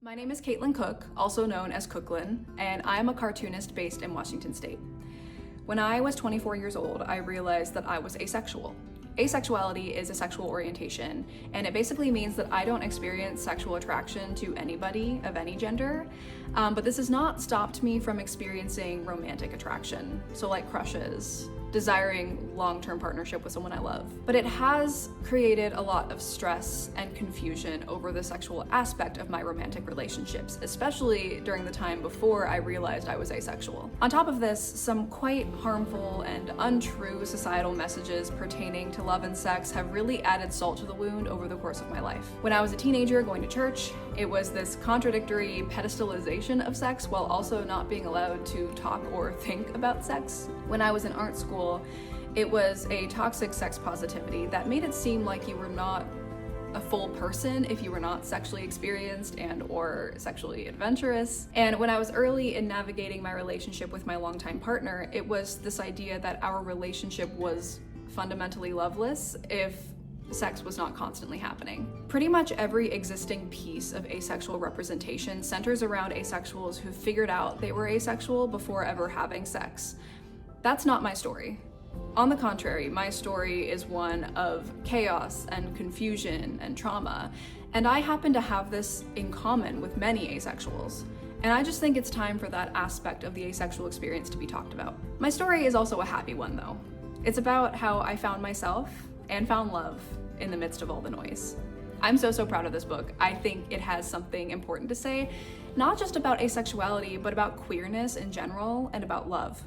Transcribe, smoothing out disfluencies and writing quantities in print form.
My name is Caitlin Cook, also known as Cooklyn, and I am a cartoonist based in Washington State. When I was 24 years old, I realized that I was asexual. Asexuality is a sexual orientation, and it basically means that I don't experience sexual attraction to anybody of any gender, but this has not stopped me from experiencing romantic attraction, so like crushes, desiring long-term partnership with someone I love. But it has created a lot of stress and confusion over the sexual aspect of my romantic relationships, especially during the time before I realized I was asexual. On top of this, some quite harmful and untrue societal messages pertaining to love and sex have really added salt to the wound over the course of my life. When I was a teenager going to church, it was this contradictory pedestalization of sex while also not being allowed to talk or think about sex. When I was in art school, it was a toxic sex positivity that made it seem like you were not a full person if you were not sexually experienced and or sexually adventurous. And when I was early in navigating my relationship with my longtime partner, it was this idea that our relationship was fundamentally loveless if sex was not constantly happening. Pretty much every existing piece of asexual representation centers around asexuals who figured out they were asexual before ever having sex. That's not my story. On the contrary, my story is one of chaos and confusion and trauma, and I happen to have this in common with many asexuals. And I just think it's time for that aspect of the asexual experience to be talked about. My story is also a happy one though. It's about how I found myself and found love in the midst of all the noise. I'm so proud of this book. I think it has something important to say, not just about asexuality, but about queerness in general and about love.